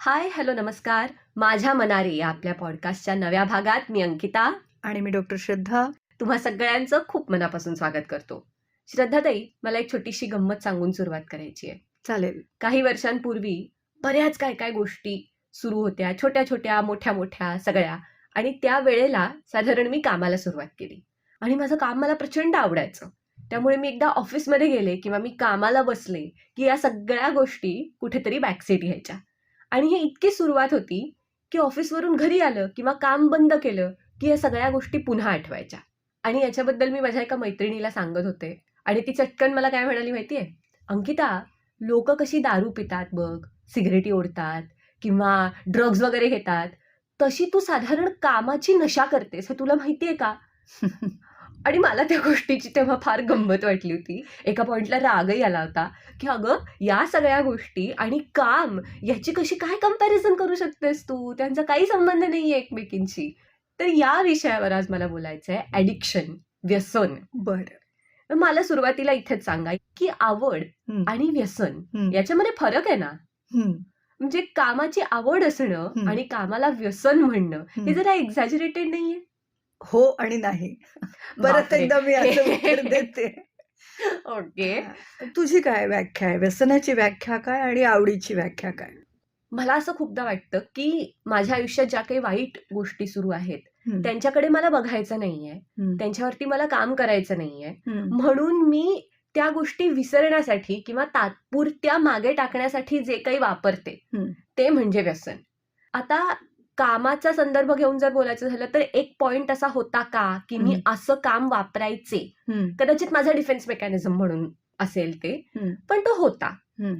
हाय, hello, नमस्कार. माझ्या मनारी या आपल्या पॉडकास्टच्या नव्या भागात मी अंकिता आणि मी डॉक्टर श्रद्धा. तुम्हा सगळ्यांचं खूप मनापासून स्वागत करतो. श्रद्धाताई, मला एक छोटीशी गंमत सांगून सुरुवात करायची आहे. चालेल. काही वर्षांपूर्वी बऱ्याच काय काय गोष्टी सुरू होत्या, छोट्या छोट्या, मोठ्या मोठ्या सगळ्या. आणि त्या वेळेला साधारण मी कामाला सुरुवात केली आणि माझं काम मला प्रचंड आवडायचं. त्यामुळे मी एकदा ऑफिसमध्ये गेले किंवा मी कामाला बसले की या सगळ्या गोष्टी कुठेतरी बॅकसीट घ्यायच्या. आणि ही इतकी सुरुवात होती की ऑफिसवरून घरी आलं किंवा काम बंद केलं की या सगळ्या गोष्टी पुन्हा आठवायच्या. आणि याच्याबद्दल मी माझ्या एका मैत्रिणीला सांगत होते आणि ती चटकन मला काय म्हणाली माहितीये, अंकिता, लोक कशी दारू पितात बघ, सिगरेटी ओढतात किंवा ड्रग्ज वगैरे घेतात, तशी तू साधारण कामाची नशा करतेस, हे तुला माहितीये का? आणि मला त्या गोष्टीची तेव्हा फार गंमत वाटली होती. एका पॉइंटला रागही आला होता की अगं, या सगळ्या गोष्टी आणि काम याची कशी काय कंपॅरिझन करू शकतेस तू, त्यांचा काही संबंध नाहीये एकमेकींशी. तर या विषयावर आज मला बोलायचं आहे, ॲडिक्शन, व्यसन. बरं. मला सुरुवातीला इथेच सांगा की आवड हं, आणि व्यसन हं, याच्यामध्ये फरक आहे ना? हं, म्हणजे कामाची आवड असणं हं, आणि कामाला व्यसन म्हणणं हे हं. जरा एक्झॅजरेटेड नाहीये? हो आणि नाही. परत बापरे. एकदा मी असं उत्तर देते. ओके. तुझी काय व्याख्या आहे? व्यसनाची व्याख्या काय आणि आवडीची व्याख्या काय? मला असं खूपदा वाटतं की माझ्या आयुष्यात ज्या काही वाईट गोष्टी सुरू आहेत हं, त्यांच्याकडे मला बघायचं नाहीये, हं, त्यांच्यावरती मला काम करायचं नाहीये. हं, म्हणून मी त्या गोष्टी विसरण्यासाठी किंवा तात्पुरत्या मागे टाकण्यासाठी जे काही वापरते हं, ते म्हणजे व्यसन. आता कामाचा संदर्भ घेऊन जर बोलायचं झालं तर एक पॉइंट असा होता का की मी हं, असं काम वापरायचे, हं, कदाचित माझा डिफेन्स मेकॅनिझम म्हणून असेल ते, हं, पण तो होता. हं,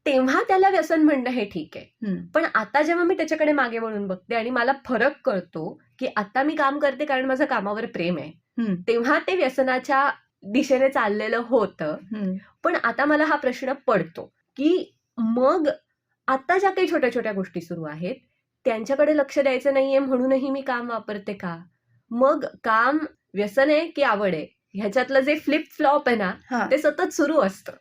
तेव्हा त्याला व्यसन म्हणणं हे ठीक आहे. हं, पण आता जेव्हा मी त्याच्याकडे मागे वळून बघते आणि मला फरक कळतो की आता मी काम करते कारण माझं कामावर प्रेम आहे, हं, तेव्हा ते व्यसनाच्या दिशेने चाललेलं होतं. हं. पण आता मला हा प्रश्न पडतो की मग आता ज्या काही छोट्या छोट्या गोष्टी सुरू आहेत त्यांच्याकडे लक्ष द्यायचं नाहीये म्हणूनही मी काम वापरते का? मग काम व्यसन आहे की आवड आहे, ह्याच्यातलं जे फ्लिप फ्लॉप आहे ना, हां, ते सतत सुरू असतं.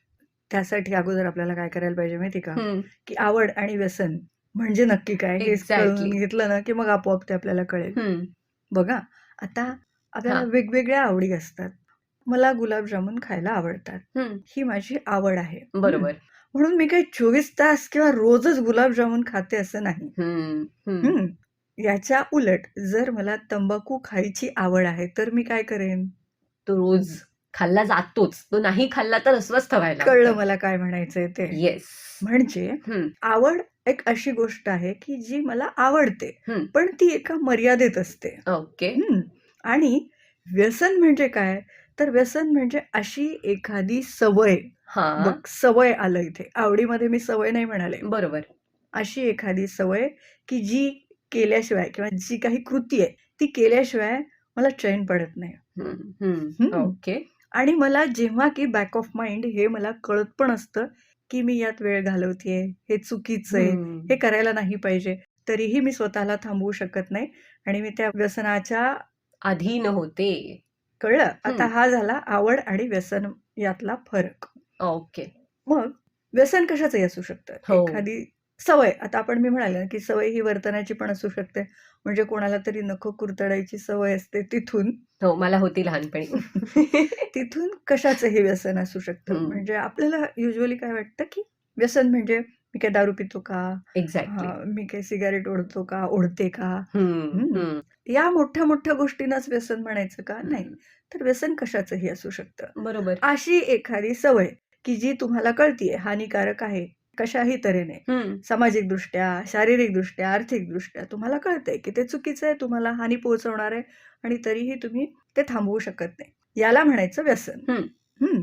त्यासाठी अगोदर आपल्याला काय करायला पाहिजे माहिती का? हम्म. की आवड आणि व्यसन म्हणजे नक्की काय हे कळून एक्झॅक्टली. घेतलं ना, की मग आपोआप ते आपल्याला कळेल. हम्म. बघा, आता आपल्याला हा. वेगवेगळ्या आवडी असतात. मला गुलाबजामुन खायला आवडतात. हम्म. ही माझी आवड आहे. बरोबर. म्हणून मी काही 24 तास किंवा रोजच गुलाबजामुन खाते असं नाही. हम्म. हम्म. हं. याच्या उलट जर मला तंबाखू खायची आवड आहे, तर मी काय करेन? तो रोज खाल्ला जातोच, तो नाही खाल्ला तर अस्वस्थ व्हायला कळलं होतं. मला काय म्हणायचंय ते. येस. म्हणजे हम्म. आवड एक अशी गोष्ट आहे, की जी मला आवडते, हम्म. पण ती एका मर्यादेत असते. ओके. हं. आणि व्यसन म्हणजे काय? तर व्यसन म्हणजे अशी एखादी सवय. हा. बघ, सवय आलं इथे. आवडीमध्ये मी सवय नाही म्हणाले. बरोबर. अशी एखादी सवय, की जी केल्याशिवाय किंवा जी काही कृती आहे, ती केल्याशिवाय मला चैन पडत नाही. हम्म. हम्म. हं. ओके. आणि मला जेव्हा की बॅक ऑफ माइंड हे मला कळत पण असतं, की मी यात वेळ घालवतेय, हे चुकीचं आहे, हे हम्म. करायला नाही पाहिजे. तरीही मी स्वतःला थांबवू शकत नाही आणि मी त्या व्यसनाच्या अधीन होते. कळलं? आता हम्म. हा झाला आवड आणि व्यसन यातला फरक. ओके. मग व्यसन कशाचंही असू शकतं. हो. एखादी सवय, आता मी म्हणाले ना, की सवय ही वर्तनाची पण असू शकते. म्हणजे कोणाला तरी नखं कुरतडायची सवय असते तिथून हो, मला होती लहानपणी. तिथून कशाचंही व्यसन असू शकतं. हम्म. म्हणजे आपल्याला युजुअली काय वाटतं, की व्यसन म्हणजे मी काय दारू पितो का? एक्झॅक्टली. मी काय सिगारेट ओढतो का? ओढते का? हम्म. हं. हम्म. या मोठ्या-मोठ्या गोष्टींनाच व्यसन म्हणायचं का? नाही. हम्म. तर व्यसन कशाचंही असू शकतं. बरोबर. अशी एखादी सवय, की जी तुम्हाला कळतीये हानिकारक आहे कशाही तऱ्हेने. हम्म. सामाजिकदृष्ट्या, शारीरिकदृष्ट्या, आर्थिकदृष्ट्या तुम्हाला कळतंय, की ते चुकीचं आहे, तुम्हाला हानी पोहोचवणार आहे आणि तरीही तुम्ही ते थांबवू शकत नाही. याला म्हणायचं व्यसन. हम्म. हं.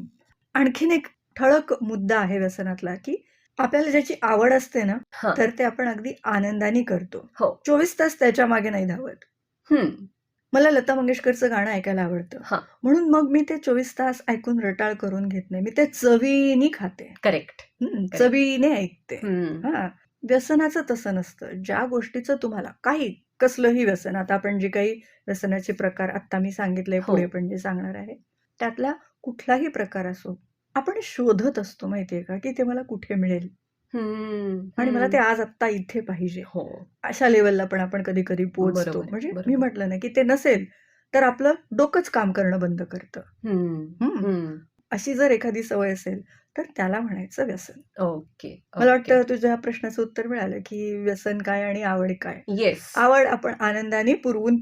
आणखीन एक ठळक मुद्दा आहे व्यसनातला, की आपल्याला ज्याची आवड असते ना, हा. तर ते आपण अगदी आनंदाने करतो. हो. 24 तास त्याच्या मागे नाही धावत. हम्म. मला लता मंगेशकरचं गाणं ऐकायला आवडतं. हा. म्हणून मग मी ते 24 तास ऐकून रटाळ करून घेत नाही. मी ते चवीने खाते. करेक्ट. चवीने ऐकते. हम्म. हां. व्यसनाचं तसं नसतं. ज्या गोष्टीचं तुम्हाला काही कसलंही व्यसन, आता आपण जे काही व्यसनाचे प्रकार आत्ता मी सांगितलंय, हो. पुढे पण जे सांगणार आहे, त्यातला कुठलाही प्रकार असो, आपण शोधत असतो माहिती आहे का, की ते मला कुठे मिळेल? आणि मला ते आज आत्ता इथे पाहिजे. हो. अशा लेव्हलला पण आपण कधी-कधी पोहोचतो. बरोबर, म्हणजे मी बरोबर. म्हटलं ना, की ते नसेल, तर आपलं डोकंच काम करणं बंद करतं. हं, हं. हं. अशी जर एखादी सवय असेल, तर त्याला म्हणायचं व्यसन. ओके, मला ओके. वाटतं तुझ्या प्रश्नाचं उत्तर मिळालं, की व्यसन काय आणि आवड काय? येस. आवड आपण आनंदाने पुरवून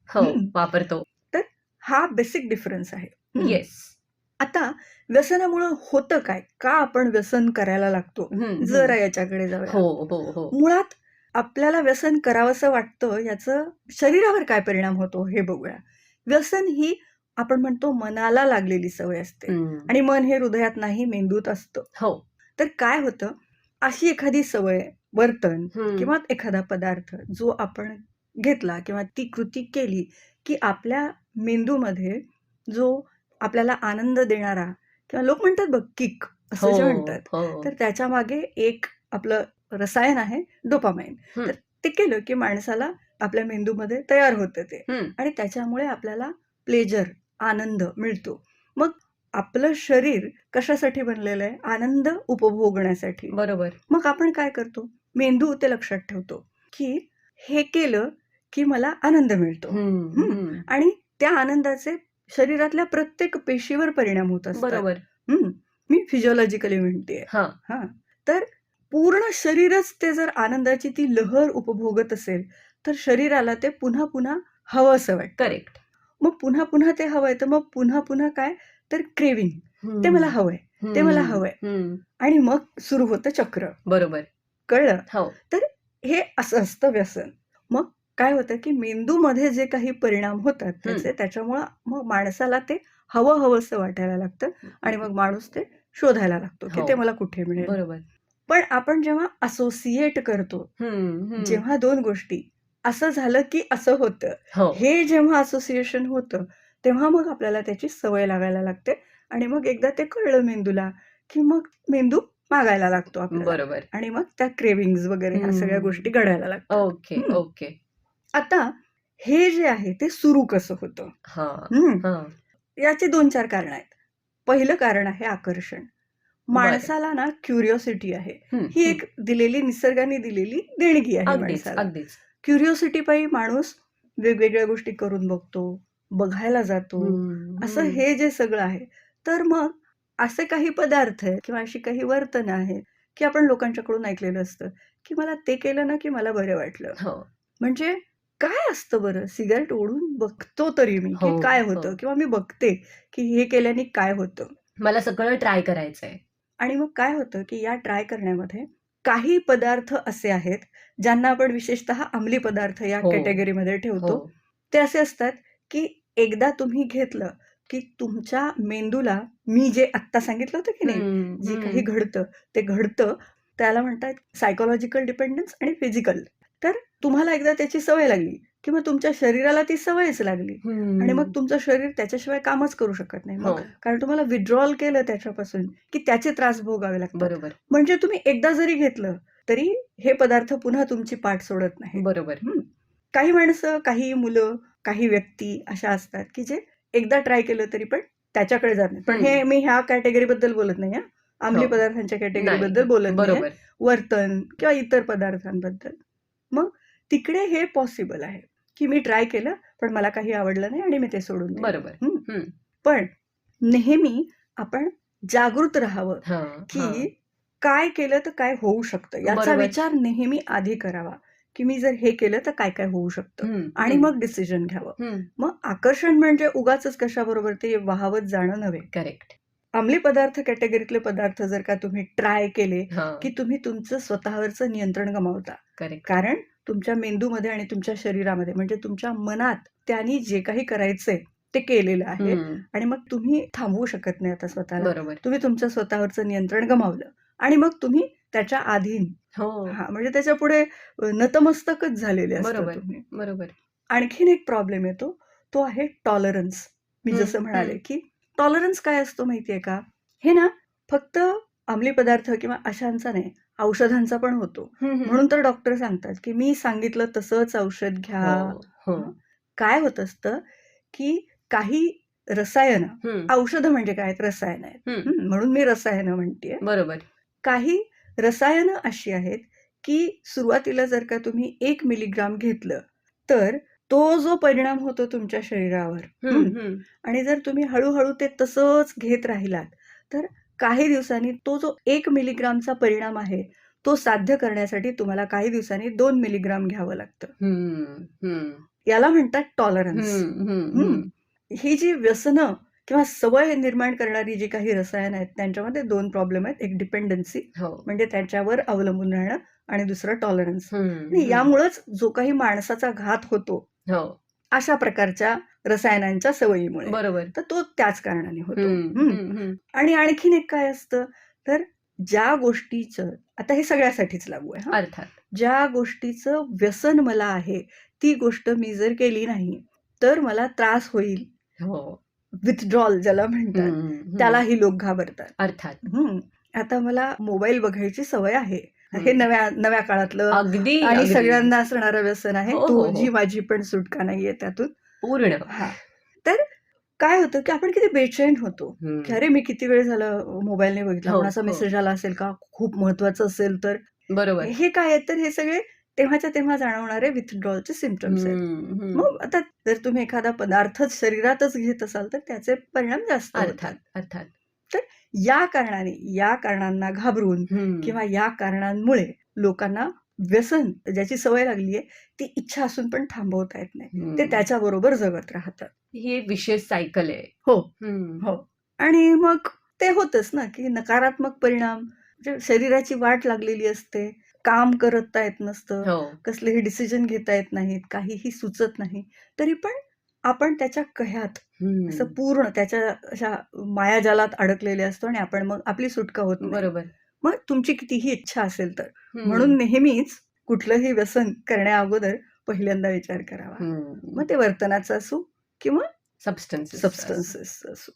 हो, हं. वापरतो. तर हा बेसिक डिफरन्स आहे. हं. येस. आता व्यसनामुळं होतं काय? का आपण व्यसन करायला लागतो? हं, हं. जरा याच्याकडे जाऊया. हो, हो, हो. मुळात आपल्याला व्यसन करावंसं वाटतं, याचं शरीरावर काय परिणाम होतो हे बघूया. व्यसन ही आपण म्हणतो मनाला लागलेली सवय असते हं. आणि मन हे हृदयात नाही, मेंदूत असतं. हो. तर काय होतं, अशी एखादी सवय, वर्तन हं. किंवा एखादा पदार्थ जो आपण घेतला किंवा ती कृती केली, की आपल्या मेंदूमध्ये जो आपल्याला आनंद देणारा किंवा लोक म्हणतात बघ किक असं जे हो, म्हणतात, हो. तर त्याच्यामागे एक आपलं रसायन आहे डोपामाइन. हं, तर ते केलं की माणसाला आपल्या मेंदूमध्ये तयार होतं ते हं. आणि त्याच्यामुळे आपल्याला प्लेजर, आनंद मिळतो. मग आपलं शरीर कशासाठी बनलेलं आहे? आनंद उपभोगण्यासाठी. बरोबर. मग आपण काय करतो? मेंदू ते लक्षात ठेवतो, की हे केलं की मला आनंद मिळतो. हं, हं. हं. आणि त्या आनंदाचे शरीरातल्या प्रत्येक पेशीवर परिणाम होत असतात. बरोबर. हं. मी फिजिओलॉजिकली म्हणतेय. हां. हां. तर पूर्ण शरीरच ते जर आनंदाची ती लहर उपभोगत असेल, तर शरीराला ते पुन्हा-पुन्हा हवंसं वाटतं. करेक्ट. मग पुन्हा-पुन्हा ते हवंय, तर मग पुन्हा-पुन्हा काय? तर क्रेव्हिंग. ते मला हं, हवंय, ते मला हं, हवंय. हं. आणि मग सुरू होतं चक्र. बरोबर. कळलं? हो. तर हे असं असतं व्यसन. मग काय होतं, की मेंदूमध्ये जे काही परिणाम होतात हं. त्याच्यामुळं मग माणसाला ते हवं-हवंसं वाटायला लागतं आणि मग माणूस ते शोधायला लागतो, की हो. ते मला कुठे मिळेल. बरोबर. पण आपण जेव्हा असोसिएट करतो, हं, हं. जेव्हा 2 गोष्टी, असं झालं की असं होतं. हो. हे जेव्हा असोसिएशन होतं, तेव्हा मग आपल्याला त्याची सवय लागायला लागते आणि मग एकदा ते कळलं मेंदूला, की मग मेंदू मागायला लागतो आपल्याला बरोबर. आणि मग त्या क्रेव्हिंग्ज वगैरे ह्या सगळ्या गोष्टी हं. घडायला लागतात. ओके, हं. ओके. आता हे जे आहे ते सुरू कसं होतं? हां, हं. हां. याची 2-4 कारणं आहेत. पहिलं कारण आहे आकर्षण. बरं. माणसाला ना क्युरिओसिटी आहे. हं, ही हं. एक निसर्गाने दिलेली देणगी आहे अगदीच, माणसाला. अगदीच. क्युरिओसिटीपायी माणूस वेगवेगळ्या गोष्टी करून बघतो, बघायला जातो. हं, असं हं. हे जे सगळं आहे. तर मग असे काही पदार्थ आहेत किंवा अशी काही वर्तन आहेत, की आपण लोकांच्याकडून ऐकलेलं असतं, की मला ते केलं ना, की मला बरं वाटलं. हो, म्हणजे काय असतं बरं? सिगारेट ओढून बघतो तरी मी, हो, की काय हो. होतं? किंवा मी बघते, की हे केल्याने काय होतं? मला सगळं ट्राय करायचंय. आणि मग काय होतं, की या ट्राय करण्यामध्ये काही पदार्थ असे आहेत, ज्यांना आपण विशेषतः अंमली पदार्थ या हो, कॅटेगरीमध्ये हो. ठेवतो. ते असे असतात, की एकदा तुम्ही घेतलं, की तुमच्या मेंदूला मी जे आत्ता सांगितलं होतं की नाही, हं, जे काही हं. घडतं, ते घडतं. त्याला म्हणतात सायकॉलॉजिकल डिपेंडन्स आणि फिजिकल. तर तुम्हाला एकदा त्याची सवय लागली, किंवा तुमच्या शरीराला ती सवयच लागली आणि मग हं. तुमचं शरीर त्याच्याशिवाय कामच करू शकत नाही. हो, मग कारण तुम्हाला विथड्रॉल केलं त्याच्यापासून, की त्याचे त्रास भोगावे लागतात. बरोबर, म्हणजे तुम्ही एकदा जरी घेतलं, तरी हे पदार्थ पुन्हा तुमची पाठ सोडत नाहीत. बरोबर. हं. काही माणसं, काही मुलं, काही व्यक्ती अशा असतात, की जे एकदा ट्राय केलं तरी पण त्याच्याकडे जात नाहीत. पण हं. मी ह्या कॅटेगरीबद्दल बोलत नाही हां. हो. अंमली पदार्थांच्या नाही. कॅटेगरीबद्दल बोलत नाहीये. बरोबर. वर्तन किंवा इतर पदार्थांबद्दल. मग तिकडे हे पॉसिबल आहे, की मी ट्राय केलं, पण मला काही आवडलं नाही आणि मी ते सोडून दिलं. बरोबर. हं. हं. पण नेहमी आपण जागृत राहावं, हां, हां. की काय केलं तर काय होऊ शकतं, याचा बरोबर. विचार नेहमी आधी करावा, की मी जर हे केलं तर काय-काय होऊ शकतं हं, आणि हं, मग डिसिजन घ्यावं. हं. मग आकर्षण म्हणजे उगाचच कशाबरोबर ते वाहवत जाणं नव्हे. करेक्ट. अंमली पदार्थ कॅटेगरीतले पदार्थ जर का तुम्ही ट्राय केले, की हां, तुम्ही तुमचं स्वतःवरचं नियंत्रण गमावता. करेक्ट. कारण तुमच्या मेंदूमध्ये आणि तुमच्या शरीरामध्ये म्हणजे तुमच्या मनात त्यांनी जे काही करायचंय ते केलेलं आहे हं. आणि मग तुम्ही थांबवू शकत नाही आता स्वतःला. बरोबर. तुम्ही तुमचं स्वतःवरचं नियंत्रण गमावलं आणि मग तुम्ही त्याच्या अधीन. हो. हां, म्हणजे त्याच्यापुढे नतमस्तकच झालेले असता बरोबर, तुम्ही. बरोबर. आणखीन एक प्रॉब्लेम येतो, तो आहे टॉलरन्स. मी हं, जसं हं. म्हणाले, की टॉलरन्स काय असतो माहिती आहे का? हे ना फक्त अंमली पदार्थ किंवा अशांचा नाही, औषधांचा पण होतो. हं, हं. म्हणून तर डॉक्टर सांगतात, की मी सांगितलं तसंच औषध घ्या. हो, हो. हं. काय होत असतं, की काही रसायनं, हं, औषधं म्हणजे काय आहेत? रसायनं आहेत. हं. म्हणून मी रसायनं म्हणतीये. बरोबर. काही रसायनं अशी आहेत, की सुरुवातीला जर का तुम्ही 1 मिलीग्राम घेतलं, तर तो जो परिणाम होतो तुमच्या शरीरावर आणि जर तुम्ही हळू ते तसंच घेत राहिलात, तर काही दिवसांनी तो जो 1 मिलीग्रामचा परिणाम आहे, तो साध्य करण्यासाठी तुम्हाला काही दिवसांनी 2 मिलीग्राम घ्यावं लागतं. याला म्हणतात टॉलरन्स. ही जी व्यसनं किंवा सवय निर्माण करणारी जी काही रसायनं आहेत, त्यांच्यामध्ये 2 प्रॉब्लेम आहेत. एक डिपेंडन्सी हो. म्हणजे त्याच्यावर अवलंबून राहणं आणि दुसरं टॉलरन्स. आणि हम्म. यामुळंच जो काही माणसाचा घात होतो, हो. अशा प्रकारच्या रसायनांच्या सवयीमुळे. बरोबर. तर तो त्याच कारणाने होतो. हम्म. आणि आणखीन एक काय असतं, तर ज्या गोष्टीचं आता हे सगळ्यासाठीच लागू आहे हां. अर्थात. ज्या गोष्टीचं व्यसन मला आहे, ती गोष्ट मी जर केली नाही, तर मला त्रास होईल. हो. विथड्रॉल ज्याला म्हणतात, त्यालाही लोक घाबरतात. अर्थात. आता मला मोबाईल बघायची सवय आहे. हे नव्या काळातलं अगदी आणि सगळ्यांना असणारं व्यसन आहे. हो, हो, हो. तुझी माझी पण सुटका नाहीये त्यातून. पूर्ण. हां. तर काय होतं, की आपण किती बेचैन होतो, की अरे मी किती वेळ झाला मोबाईल नाही बघितला. हो, कोणाचा हो. मेसेज आला असेल का? खूप महत्वाचं असेल तर. बरोबर. हे काय आहे, तर हे सगळे तेव्हाच्या तेव्हा जाणवणारे विथड्रॉलचे सिम्प्टम्स आहेत. मग आता जर तुम्ही एखादा पदार्थच शरीरातच घेत असाल, तर त्याचे परिणाम जास्त होतात. अर्थात. तर या कारणांना घाबरून किंवा या कारणांमुळे लोकांना व्यसन ज्याची सवय लागली आहे, ती इच्छा असून पण थांबवता येत नाही. ते त्याच्याबरोबर जगत राहतात. ही एक विशेष सायकल आहे. हो. आणि मग ते होतच ना, की नकारात्मक परिणाम म्हणजे शरीराची वाट लागलेली असते. काम करता येत नसतं. हो. कसलेही डिसिजन घेता येत नाहीत. काहीही सुचत नाही. तरी पण आपण त्याच्या कह्यात असं पूर्ण त्याच्या अशा मायाजालात अडकलेले असतो आणि आपण मग आपली सुटका होत नाही. बरोबर. मग तुमची कितीही इच्छा असेल तर. म्हणून नेहमीच कुठलंही व्यसन करण्याअगोदर पहिल्यांदा विचार करावा. मग ते वर्तनाचं असो किंवा सबस्टन्सेस असो.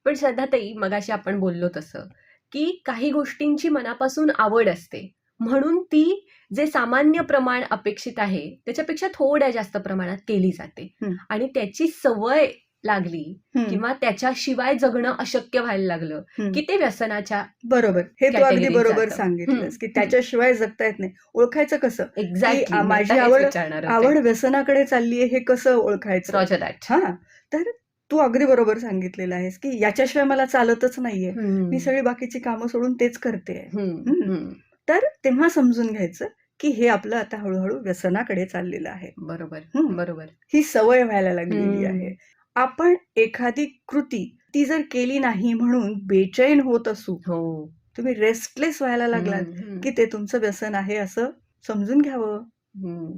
पण श्रद्धाताई, मगाशी आपण बोललो तसं, की काही गोष्टींची मनापासून आवड असते. म्हणून ती जे सामान्य प्रमाण अपेक्षित आहे, त्याच्यापेक्षा थोड्या जास्त प्रमाणात केली जाते. आणि त्याची सवय लागली किंवा त्याच्याशिवाय जगणं अशक्य व्हायला लागलं, की ते व्यसनाच्या बरोबर. हे तू अगदी category बरोबर जातं. सांगितलंस, की त्याच्याशिवाय जगता येत नाही. ओळखायचं कसं? की एक्झॅक्टली माझी आवड व्यसनाकडे चालली आहे हे कसं ओळखायचं? Roger that. हां. तर तू अगदी बरोबर सांगितलेलं आहेस, की याच्याशिवाय मला चालतच नाहीये. मी सगळी बाकीची कामं सोडून तेच करतेय. तर तेव्हा समजून घ्यायचं, की हे आपलं आता हळू व्यसनाकडे चाललेलं आहे. बरोबर. ही सवय व्हायला लागलेली आहे. आपण एखादी कृती ती जर केली नाही म्हणून बेचैन होत असू, हो. तुम्ही रेस्टलेस व्हायला लागलात, की ते तुमचं व्यसन आहे असं समजून घ्यावं.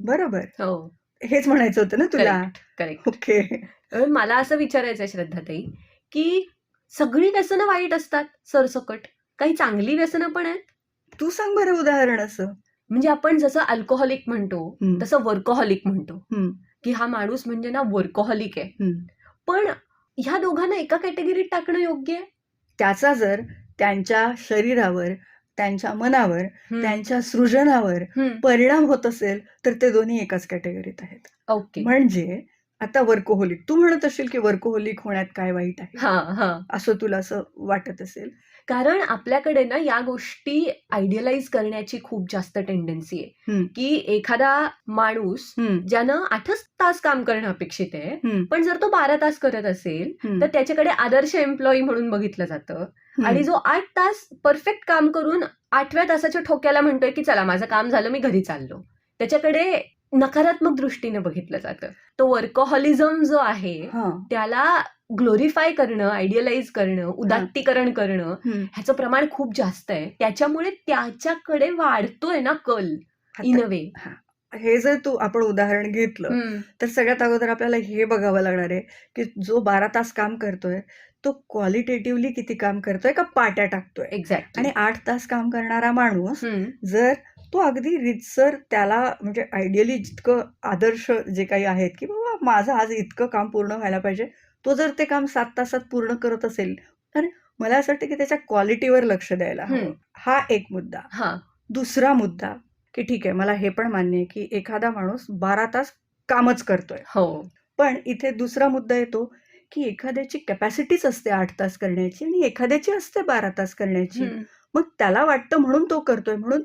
बरोबर. हो. हेच म्हणायचं होतं ना तुला? करेक्ट. ओके. मला असं विचारायचं आहे श्रद्धाताई, की सगळी व्यसनं वाईट असतात सरसकट. काही चांगली व्यसनं पण आहेत? तू सांग बरं उदाहरण असं. म्हणजे आपण जसं अल्कोहोलिक म्हणतो, तसं वर्कोहॉलिक म्हणतो, की हा माणूस म्हणजे ना वर्कोहॉलिक आहे. पण ह्या दोघांना एका कॅटेगरीत टाकणं योग्य आहे? त्याचा जर त्यांच्या शरीरावर, त्यांच्या मनावर, त्यांच्या सृजनावर परिणाम होत असेल, तर ते दोन्ही एकाच कॅटेगरीत आहेत. ओके. म्हणजे आता वर्कोहोलिक, तू म्हणत असशील की वर्कोहोलिक होण्यात काय वाईट आहे? असं तुला असं वाटत असेल. कारण आपल्याकडे ना या गोष्टी आयडियलाइज करण्याची खूप जास्त टेंडन्सी आहे, की एखादा माणूस ज्यानं 8च तास काम करणं अपेक्षित आहे, पण जर तो 12 तास करत असेल, तर त्याच्याकडे आदर्श एम्प्लॉई म्हणून बघितलं जातं. आणि जो 8 तास परफेक्ट काम करून 8व्या तासाच्या ठोक्याला म्हणतोय की चला माझं काम झालं, मी घरी चाललो, त्याच्याकडे नकारात्मक दृष्टीने बघितलं जातं. तो वर्कोहॉलिझम जो आहे त्याला ग्लोरिफाय करणं, आयडियलाइज करणं, उदात्तीकरण करणं, ह्याचं प्रमाण खूप जास्त आहे. त्याच्यामुळे त्याच्याकडे वाढतोय ना कल इन अ वे. हे जर तू आपण उदाहरण घेतलं तर सगळ्यात अगोदर आपल्याला हे बघावं लागणार आहे की जो 12 तास काम करतोय तो क्वालिटेटिव्हली किती काम करतोय का पाट्या टाकतोय. एक्झॅक्टली. आणि 8 तास काम करणारा माणूस जर तो अगदी रितसर त्याला म्हणजे आयडियली जितकं आदर्श जे काही आहेत की बाबा माझं आज इतकं काम पूर्ण व्हायला पाहिजे, तो जर ते काम 7 तासात पूर्ण करत असेल तर मला असं वाटतं की त्याच्या क्वालिटीवर लक्ष द्यायला हवं. हा एक मुद्दा. दुसरा मुद्दा की ठीक आहे, मला हे पण मान्य आहे की एखादा माणूस 12 तास कामच करतोय. पण इथे दुसरा मुद्दा येतो की एखाद्याची कॅपॅसिटीच असते 8 तास करण्याची आणि एखाद्याची असते 12 तास करण्याची. मग त्याला वाटतं म्हणून तो करतोय, म्हणून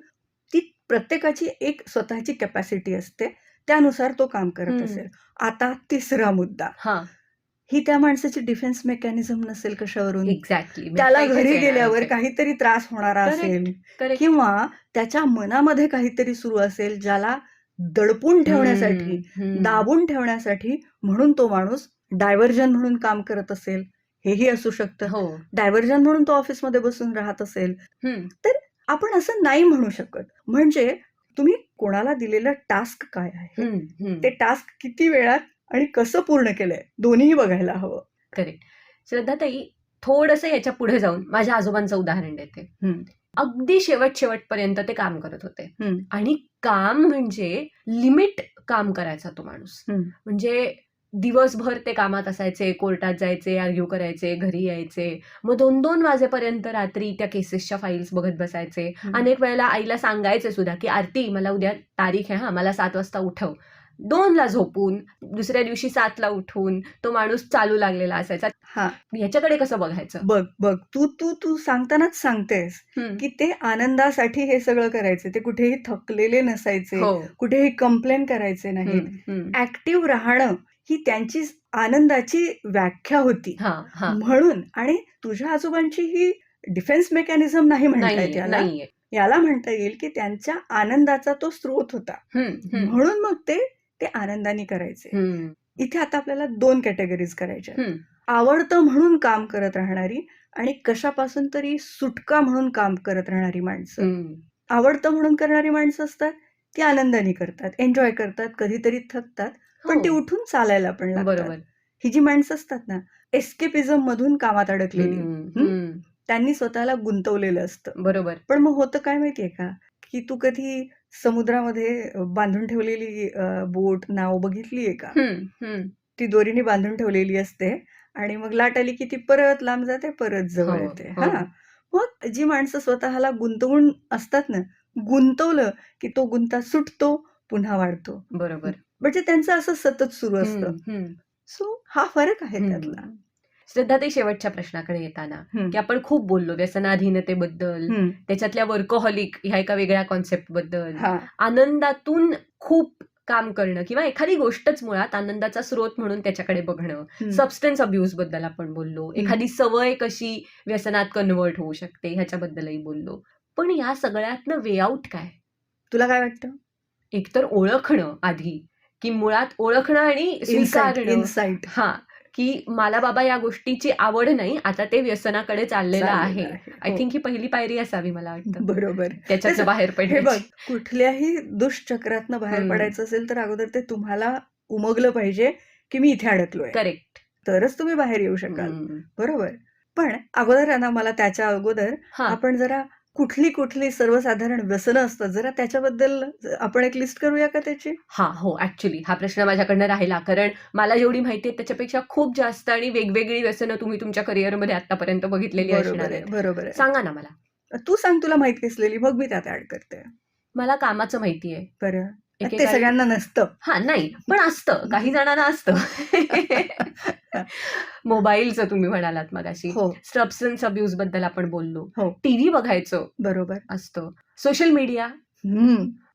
ती प्रत्येकाची एक स्वतःची कॅपॅसिटी असते, त्यानुसार तो काम करत असेल. आता तिसरा मुद्दा, हा ही त्या माणसाची डिफेन्स मेकॅनिझम नसेल कशावरून? एक्झॅक्टली त्याला घरी गेल्यावर काहीतरी त्रास होणारा असेल करेक्ट किंवा त्याच्या मनामध्ये काहीतरी सुरू असेल, ज्याला दडपून ठेवण्यासाठी, दाबून ठेवण्यासाठी म्हणून तो माणूस डायव्हर्जन म्हणून काम करत असेल, हेही असू शकतं. हो डायव्हर्जन म्हणून तो ऑफिसमध्ये बसून राहत असेल, तर आपण असं नाही म्हणू शकत. म्हणजे तुम्ही कोणाला दिलेलं टास्क काय आहे, ते टास्क किती वेळात आणि कसं पूर्ण केलंय, दोन्हीही बघायला हवं. करेक्ट. श्रद्धाताई, थोडंसं याच्या पुढे जाऊन माझ्या आजोबांचं उदाहरण देते. अगदी शेवटपर्यंत ते काम करत होते आणि काम म्हणजे लिमिट काम करायचा तो माणूस. म्हणजे दिवसभर ते कामात असायचे, कोर्टात जायचे, आर्ग्यू करायचे, घरी यायचे, मग 2-2 वाजेपर्यंत रात्री त्या केसेसच्या फाईल्स बघत बसायचे. अनेक वेळेला आईला सांगायचे सुद्धा की आरती, मला उद्या तारीख आहे, मला 7 वाजता उठव. 2ला झोपून दुसऱ्या दिवशी 7ला उठून तो माणूस चालू लागलेला असायचा. ह्याच्याकडे कसं बघायचं? बघ तू सांगतानाच सांगतेस की ते आनंदासाठी हे सगळं करायचे, ते कुठेही थकलेले नसायचे, कुठेही कंप्लेन करायचे नाहीत. ऍक्टिव्ह राहणं ही त्यांची आनंदाची व्याख्या होती. म्हणून, आणि तुझ्या आजोबांची ही डिफेन्स मेकॅनिझम नाही म्हणता येत याला, याला म्हणता येईल की त्यांच्या आनंदाचा तो स्रोत होता, म्हणून मग ते आनंदाने करायचे. इथे आता आपल्याला 2 कॅटेगरीज करायच्या. आवडतं म्हणून काम करत राहणारी आणि कशापासून तरी सुटका म्हणून काम करत राहणारी माणसं. आवडतं म्हणून करणारी माणसं असतात, ती आनंदाने करतात, एन्जॉय करतात, कधीतरी थकतात, पण ती उठून चालायला पण लागतात. ही जी माणसं असतात ना, एस्केपिझम मधून कामात अडकलेली, त्यांनी स्वतःला गुंतवलेलं असतं. बरोबर. पण मग होतं काय माहितीये का, की तू कधी समुद्रामध्ये बांधून ठेवलेली बोट, नाव बघितलीये का? ती दोरीने बांधून ठेवलेली असते आणि मग लाट आली की ती परत लांब जाते, परत जवळ येते. मग जी माणसं स्वतःला गुंतवून असतात ना, गुंतवलं की तो गुंता सुटतो, पुन्हा वाढतो. बरोबर. म्हणजे त्यांचं असं सतत सुरू असतं. सो हा फरक आहे त्यातला. श्रद्धाताई, शेवटच्या प्रश्नाकडे येताना, की आपण खूप बोललो व्यसनाधीनतेबद्दल, त्याच्यातल्या वर्कोहॉलिक ह्या एका वेगळ्या कॉन्सेप्ट बद्दल, आनंदातून खूप काम करणं किंवा एखादी गोष्टच मुळात आनंदाचा स्रोत म्हणून त्याच्याकडे बघणं, सबस्टन्स अब्यूज बद्दल आपण बोललो, एखादी सवय कशी व्यसनात कन्व्हर्ट होऊ शकते ह्याच्याबद्दलही बोललो. पण या सगळ्यातनं वे आउट काय? तुला काय वाटतं? एकतर ओळखणं आधी, की मुळात ओळखणं आणि स्वीकारणं, इनसाइट, की मला बाबा या गोष्टीची आवड नाही, आता ते व्यसनाकडे चाललेलं आहे. आय थिंक ही पहिली पायरी असावी मला वाटतं. बरोबर. त्याच्यातनं बाहेर पडायचं. कुठल्याही दुष्चक्रातनं बाहेर पडायचं असेल तर अगोदर ते तुम्हाला उमगलं पाहिजे की मी इथे अडकलोय. करेक्ट. तरच तुम्ही बाहेर येऊ शकाल. बरोबर. पण अगोदर ना, मला त्याच्या अगोदर आपण जरा कुठली सर्वसाधारण व्यसनं असतात, जरा त्याच्याबद्दल आपण एक लिस्ट करूया का त्याची? हो, ऍक्च्युली हा प्रश्न माझ्याकडनं राहिला, कारण मला जेवढी माहिती आहे त्याच्यापेक्षा खूप जास्त आणि वेगवेगळी व्यसनं तुम्ही तुमच्या करिअरमध्ये आतापर्यंत बघितलेली असणार आहेत. बरोबर. सांगा ना मला. तू सांग, तुला माहिती असलेली, मग मी त्यात ऍड करते. मला कामाचं माहिती आहे. बरं. ते सगळ्यांना नसतं. नाही, पण असतं, काही जणांना असतं. मोबाईलचं तुम्ही म्हणालात मगाशी, सबस्टन्स अब्यूज बद्दल आपण बोललो, टीव्ही बघायचं बरोबर असतं, सोशल मीडिया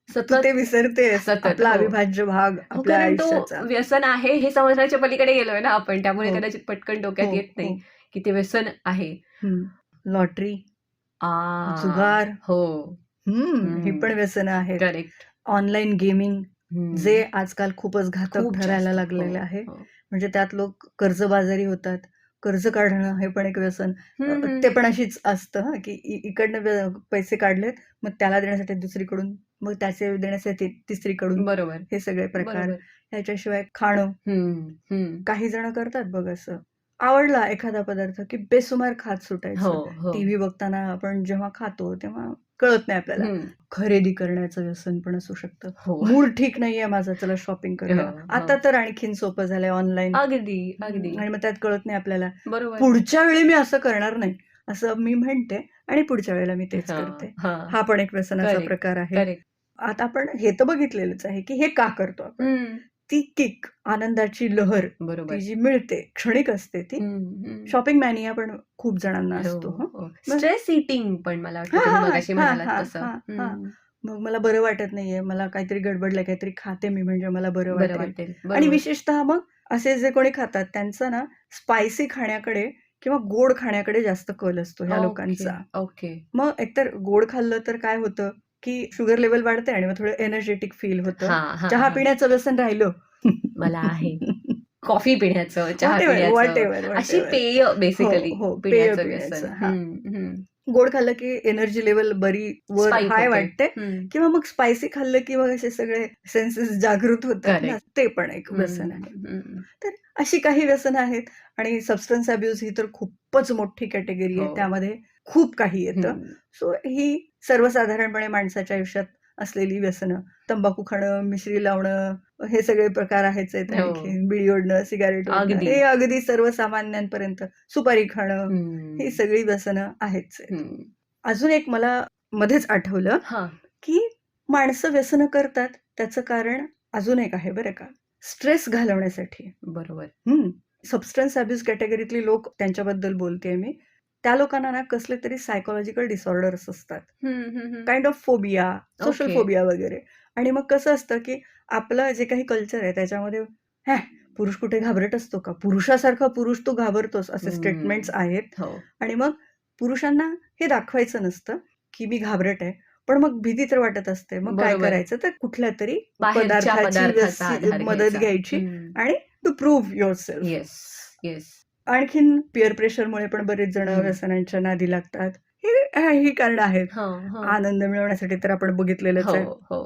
सतत ते विसरतेस, आपला अविभाज्य भाग आपल्या आयुष्याचा. व्यसन आहे हे समजण्याच्या पलीकडे गेलोय ना आपण, त्यामुळे कदाचित पटकन डोक्यात येत नाही की ते व्यसन आहे. लॉटरी, जुगार, ही पण व्यसनं आहेत. करेक्ट. ऑनलाईन गेमिंग, जे आजकाल खूपच घातक ठरायला लागलेलं आहे. म्हणजे त्यात लोक कर्जबाजारी होतात, कर्ज काढणं हे पण एक व्यसन. ते पण अशीच असतं की इकडनं पैसे काढलेत, मग त्याला देण्यासाठी दुसरीकडून, मग त्याचे देण्यासाठी तिसरीकडून. बरोबर. हे सगळे प्रकार. ह्याच्याशिवाय खाणं, काही जण करतात बघ असं, आवडला एखादा पदार्थ की बेसुमार खात सुटायचं. टीव्ही बघताना आपण जेव्हा खातो तेव्हा कळत नाही आपल्याला. खरेदी करण्याचं व्यसन पण असू शकतं. मूड ठीक नाहीये माझा, चला शॉपिंग करूया. आता तर आणखीन सोपं झालंय ऑनलाईन. अगदी. आणि मग त्यात कळत नाही आपल्याला, पुढच्या वेळी मी असं करणार नाही असं मी म्हणते आणि पुढच्या वेळेला मी तेच करते. हा पण एक व्यसनाचा प्रकार आहे. आता आपण हे तर बघितलेलंच आहे की हे का करतो आपण. ती किक, आनंदाची लहर बरोबर. ती जी मिळते, क्षणिक असते ती. शॉपिंग मॅनिया पण खूप जणांना असतो. स्ट्रेस ईटिंग पण मला वाटतं हां, तुम्ही हां, मगाशी हां, म्हणालात हां, तसं. हां, हां. मग मला बरं वाटत नाहीये, मला काहीतरी गडबडलंय, काहीतरी खाते मी म्हणजे मला बरं बरं वाटेल. वाटेल. आणि बरोबर. विशेषतः मग असे जे कोणी खातात त्यांचं ना स्पायसी खाण्याकडे किंवा गोड खाण्याकडे जास्त कल असतो ह्या ओके, लोकांचा. ओके. मग एकतर गोड खाल्लं तर काय होतं, की शुगर लेव्हल वाढते आणि मग थोडं एनर्जेटिक फील होतं. हां, हां, चहा हां. पिण्याचं व्यसन राहिलं. मला आहे. कॉफी पिण्याचं, चहा व्हॉटेव्हर, पिण्याचं, व्हॉटेव्हर, अशी व्हॉटेव्हर. पेय हो, बेसिकली हो. पेय पिण्याचं व्यसन. पिण्याचं. हां. गोड खाल्लं की एनर्जी लेव्हल बरी वर स्पाइक हाय होते. वाटते किंवा मग स्पायसी खाल्लं की मग असे सगळे सेन्सेस जागृत होतात ना, करेक्ट. ते पण एक व्यसन आहे. तर अशी काही व्यसनं आहेत आणि सबस्टन्स अब्यूज ही तर खूपच मोठी कॅटेगरी आहे. हो. त्यामध्ये खूप काही येतं. सो ही सर्वसाधारणपणे माणसाच्या आयुष्यात असलेली व्यसनं. तंबाखू खाणं, मिश्री लावणं, हे सगळे प्रकार आहेच आहेत हो. आणखी. बिडी ओढणं, सिगारेट ओढणं, अगदी. हे अगदी सर्वसामान्यांपर्यंत. सुपारी खाणं, ही सगळी व्यसनं आहेच आहेत. अजून एक मला मध्येच आठवलं, हां. की माणसं व्यसनं करतात त्याचं कारण अजून एक आहे बरं का. स्ट्रेस घालवण्यासाठी. बरोबर. सबस्टन्स अब्यूज कॅटेगरीतली लोक त्यांच्याबद्दल बोलतेय मी. त्या लोकांना ना कसले तरी सायकॉलॉजिकल डिसऑर्डर्स असतात. Kind of phobia, social okay. Phobia वगैरे. आणि मग कसं असतं, की आपलं जे काही कल्चर आहे त्याच्यामध्ये पुरुष कुठे घाबरट असतो का? पुरुषासारखा पुरुष तू घाबरतोस असे स्टेटमेंट्स आहेत. हो. आणि मग पुरुषांना हे दाखवायचं नसतं, की मी घाबरट आहे. पण मग भीती तर वाटत असते. मग काय बरोबर. करायचं तर कुठल्यातरी बाहेरच्या पदार्थाची पदार्थाचा आधार मदत घ्यायचा. घ्यायची आणि to prove yourself. Yes, yes. आणखीन पिअर प्रेशरमुळे पण बरेच जण व्यसनांच्या नादी लागतात. ही कारणं आहेत. आनंद मिळवण्यासाठी तर आपण बघितलेलंच आहे. हो.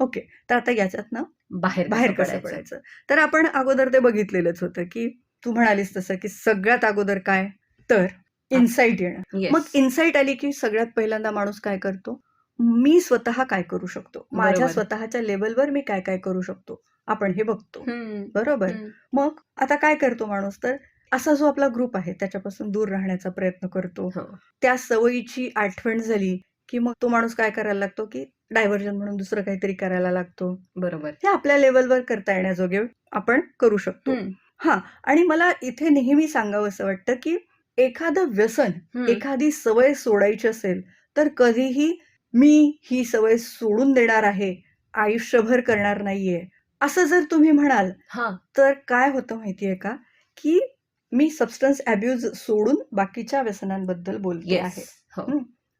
ओके. तर आता याच्यातनं बाहेर बाहेर कसं कसं पडायचं? पडायचं? तर आपण अगोदर ते बघितलेलंच होतं, की तू म्हणालीस तसं, की सगळ्यात अगोदर काय? तर इन्साईट येणं. मग येस. इन्साईट आली, की सगळ्यात पहिल्यांदा माणूस काय करतो? मी स्वतः काय करू शकतो? माझ्या बरोबर. स्वतःच्या लेव्हलवर मी काय-काय करू शकतो? आपण हे बघतो. बरोबर? मग आता काय करतो माणूस? तर असा जो आपला ग्रुप आहे त्याच्यापासून दूर राहण्याचा प्रयत्न करतो. हो. त्या सवयीची आठवण झाली, की मग तो माणूस काय करायला लागतो, की डायव्हर्जन म्हणून दुसरं काहीतरी करायला लागतो. बरोबर. हे आपल्या लेव्हलवर करता येण्याजोगे आपण करू शकतो. आणि मला इथे नेहमी सांगावंसं वाटतं, की एखादं व्यसन, एखादी सवय सोडायची असेल, तर कधीही मी ही सवय सोडून देणार आहे, आयुष्यभर करणार नाहीये, असं जर तुम्ही म्हणाल, तर काय होतं माहितीये का, की मी सबस्टन्स अब्यूज सोडून बाकीच्या व्यसनांबद्दल बोलते आहे.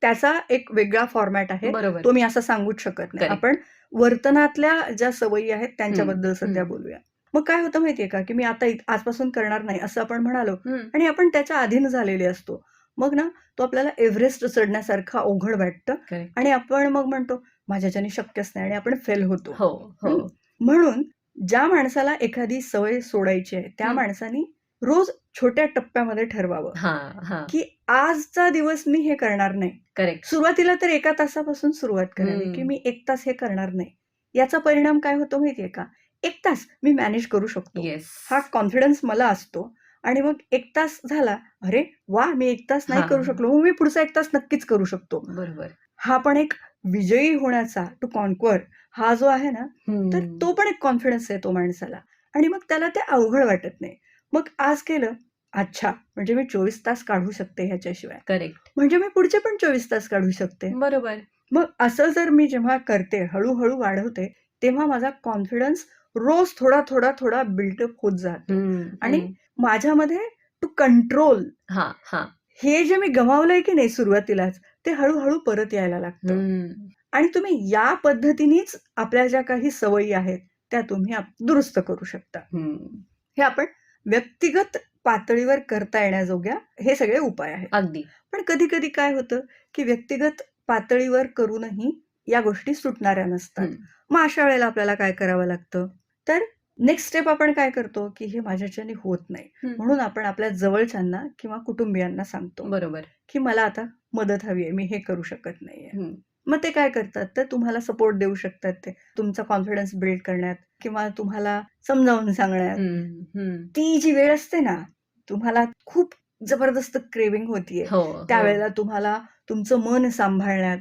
त्याचा एक वेगळा फॉर्मॅट आहे. बरोबर. तो मी असं सांगूच शकत नाही. Correct. आपण वर्तनातल्या ज्या सवयी आहेत त्यांच्याबद्दल सध्या बोलूया. मग काय होतं माहितीये का, की मी आता आजपासून करणार नाही असं आपण म्हणालो आणि आपण त्याच्या अधीन झालेले असतो. मग ना तो आपल्याला एव्हरेस्ट चढण्यासारखं अवघड वाटतं Correct. आणि आपण मग म्हणतो माझ्याच्याने शक्यच नाही आणि आपण फेल होतो. हो. म्हणून ज्या माणसाला एखादी सवय सोडायची आहे, त्या माणसानी रोज छोट्या टप्प्यामध्ये ठरवावं, की आजचा दिवस मी हे करणार नाही. करेक्ट. सुरुवातीला तर 1 तासापासून सुरुवात करावी, की मी 1 तास हे करणार नाही. याचा परिणाम काय होतो माहितीये का? 1 तास मी मॅनेज करू शकतो. येस. हा कॉन्फिडन्स मला असतो आणि मग 1 तास झाला, अरे वाह! मी 1 तास नाही करू शकलो, मग मी पुढचा 1 तास नक्कीच करू शकतो. बरोबर. हा पण एक विजयी होण्याचा, टू कॉन्क्वर हा जो आहे ना, तर तो पण एक कॉन्फिडन्स येतो माणसाला आणि मग त्याला ते अवघड वाटत नाही. मग आज केलं, अच्छा म्हणजे मी 24 तास काढू शकते ह्याच्याशिवाय. करेक्ट. म्हणजे मी पुढचे पण 24 तास काढू शकते. बरोबर. मग असं जर मी जेव्हा करते, हळू-हळू वाढवते, तेव्हा माझा कॉन्फिडन्स रोज थोडा बिल्डअप होत जातो आणि माझ्यामध्ये टू कंट्रोल हे जे मी गमावलंय की नाही सुरुवातीलाच, ते हळू परत यायला लागतं. आणि तुम्ही या पद्धतीनेच आपल्या ज्या काही सवयी आहेत, त्या तुम्ही दुरुस्त करू शकता. हे आपण व्यक्तिगत पातळीवर करता येण्याजोग्या हे सगळे उपाय आहेत. अगदी. पण कधी-कधी काय होतं, की व्यक्तिगत पातळीवर करूनही या गोष्टी सुटणाऱ्या नसतात. मग अशा वेळेला आपल्याला काय करावं लागतं? तर नेक्स्ट स्टेप आपण काय करतो, की हे माझ्याच्याने होत नाही. म्हणून आपण आपल्या जवळच्यांना किंवा कुटुंबियांना सांगतो, बरोबर. की मला आता मदत हवी आहे, मी हे करू शकत नाहीये. मग ते काय करतात, तर तुम्हाला सपोर्ट देऊ शकतात ते. तुमचा कॉन्फिडन्स बिल्ड करण्यात किंवा तुम्हाला समजावून सांगण्यात. ती जी वेळ असते ना, तुम्हाला खूप जबरदस्त क्रेव्हिंग होतीये. त्यावेळेला तुम्हाला तुमचं मन सांभाळण्यात,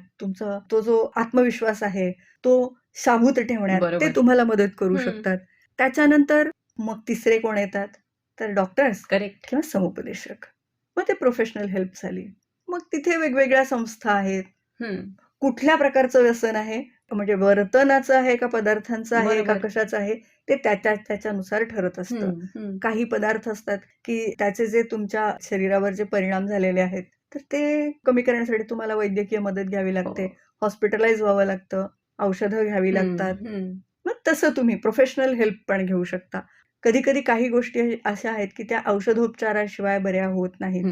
तो जो आत्मविश्वास आहे, तो शाबूत ठेवण्यात ते तुम्हाला मदत करू शकतात. त्याच्यानंतर मग तिसरे कोण येतात, तर डॉक्टर्स करेक्ट. किंवा समुपदेशक. मग ते प्रोफेशनल हेल्प झाली. मग तिथे वेगवेगळ्या संस्था आहेत. कुठल्या प्रकारचं व्यसन आहे, म्हणजे वर्तनाचं आहे का पदार्थांचं आहे का बरोबर. कशाचं आहे, ते त्याच्यानुसार ठरत असतं. काही पदार्थ असतात की त्याचे जे तुमच्या शरीरावर जे परिणाम झालेले आहेत, तर ते कमी करण्यासाठी तुम्हाला वैद्यकीय मदत घ्यावी लागते, हो. हॉस्पिटलाइज व्हावं लागतं, औषधं घ्यावी लागतात. मग तसं तुम्ही प्रोफेशनल हेल्प पण घेऊ शकता. कधी-कधी काही गोष्टी अशा आहेत की त्या औषधोपचाराशिवाय बऱ्या होत नाहीत.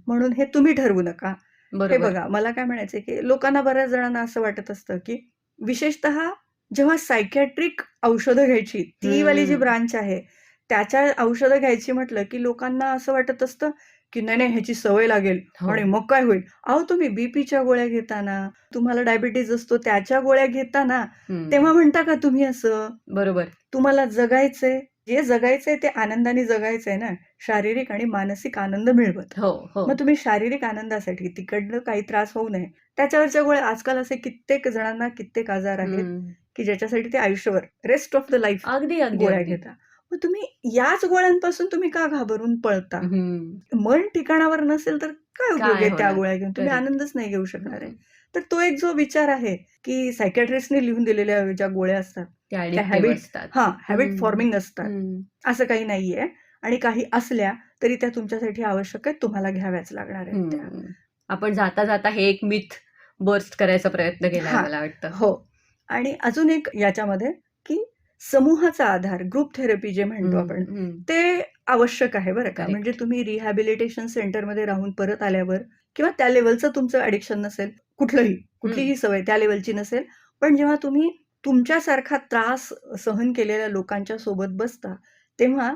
म्हणून हे तुम्ही ठरवू नका. हे बरोबर. बघा, मला काय म्हणायचंय की लोकांना, बऱ्याच जणांना असं वाटत असतं की विशेषतः जेव्हा सायकियाट्रिक औषधं घ्यायची, ती वाली जी ब्रांच आहे, त्याच्या औषधं घ्यायची म्हटलं की लोकांना असं वाटत असतं की नाही, ह्याची सवय लागेल हो. आणि मग काय होईल? अहो, तुम्ही बीपीच्या गोळ्या घेताना, तुम्हाला डायबिटीज असतो त्याच्या गोळ्या घेताना, तेव्हा म्हणता का तुम्ही असं? बरोबर. तुम्हाला जगायचंय, जे जगायचंय ते आनंदाने जगायचंय ना, शारीरिक आणि मानसिक आनंद मिळवत. हो, हो. मग तुम्ही शारीरिक आनंदासाठी तिकडनं काही त्रास होऊ नये, त्याच्यावरच्या गोळ्या, आजकाल असे कित्येक जणांना कित्येक आजार आहेत की ज्याच्यासाठी ते आयुष्यभर, रेस्ट ऑफ द लाईफ अगदी, अगदी, गोळ्या अगदी. घेता. मग तुम्ही याच गोळ्यांपासून तुम्ही का घाबरून पळता? मन ठिकाणावर नसेल तर काय उपयोग काय आहे त्या होणार? गोळ्या घेऊन? तुम्ही करेक्ट. आनंदच नाही घेऊ शकणार आहे. तर तो एक जो विचार आहे की सायकियाट्रिस्टने लिहून दिलेल्या ज्या गोळ्या असतात, त्या त्या ॲडिक्टिव्ह असतात. हॅबिट फॉर्मिंग असतात. असं काही नाहीये, आणि काही असल्या तरी त्या तुमच्यासाठी आवश्यक आहेत, तुम्हाला घ्याव्याच लागणार आहेत त्या. आपण जाता हे एक मिथ बर्स्ट करायचा प्रयत्न केलाय मला वाटतं. हो. आणि अजून एक याच्यामध्ये की समूहाचा आधार, ग्रुप थेरपी जे म्हणतो आपण, ते आवश्यक आहे बरं का. म्हणजे तुम्ही रिहॅबिलिटेशन सेंटरमध्ये राहून परत आल्यावर किंवा त्या लेव्हलचं तुमचं ॲडिक्शन नसेल, कुठलीही सवय त्या लेव्हलची नसेल, पण जेव्हा तुम्ही तुमच्यासारखा त्रास सहन केलेल्या लोकांच्या सोबत बसता, तेव्हा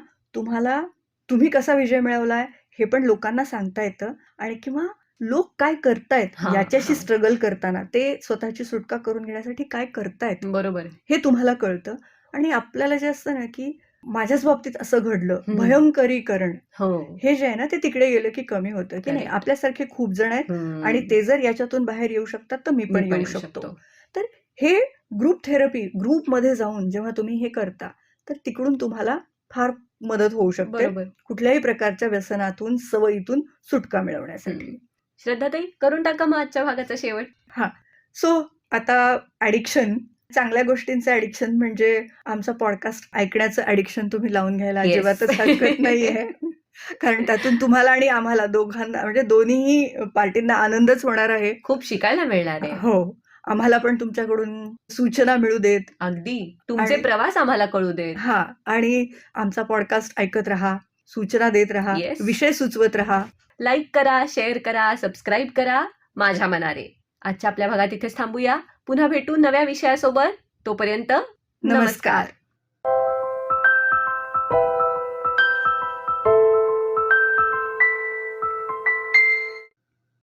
तुम्ही कसा विजय मिळवलाय हे पण लोकांना सांगता येतं, आणि किंवा लोक काय करतायत याच्याशी स्ट्रगल करताना, ते स्वतःची सुटका करून घेण्यासाठी काय करतायत, बरोबर. हे तुम्हाला कळतं. आणि आपल्याला जे असतं ना की माझ्याच बाबतीत असं घडलं, भयंकरीकरण, हे जे आहे ना, ते तिकडे गेलं की कमी होतं की नाही, आपल्यासारखे खूप जण आहेत आणि ते जर याच्यातून बाहेर येऊ शकतात तर मी पण येऊ शकतो. तर हे ग्रुप थेरपी, ग्रुपमध्ये जाऊन जेव्हा तुम्ही हे करता, तर तिकडून तुम्हाला फार मदत होऊ शकते कुठल्याही प्रकारच्या व्यसनातून, सवयीतून सुटका मिळवण्यासाठी. श्रद्धाताई, करून टाका मग आजच्या भागाचा शेवट. सो आता ॲडिक्शन, चांगल्या गोष्टींचं ॲडिक्शन म्हणजे आमचा पॉडकास्ट ऐकण्याचं ॲडिक्शन तुम्ही लावून घ्यायला अजिबातच हरकत नाहीये. कारण त्यातून तुम्हाला आणि आम्हाला दोघांना, म्हणजे दोन्ही पार्टींना आनंदच होणार आहे. खूप शिकायला मिळणार आहे. हो. आम्हाला पण तुमच्याकडून सूचना मिळू देत. अगदी. तुमचे प्रवास आम्हाला कळू देत. आणि आमचा पॉडकास्ट ऐकत राहा, सूचना देत राहा, विषय सुचवत राहा. लाईक करा, शेअर करा, सबस्क्राईब करा माझ्या मनारे. आजच्या आपल्या भागात इथेच थांबूया. पुन्हा भेटू नव्या विषयासोबत. तोपर्यंत नमस्कार.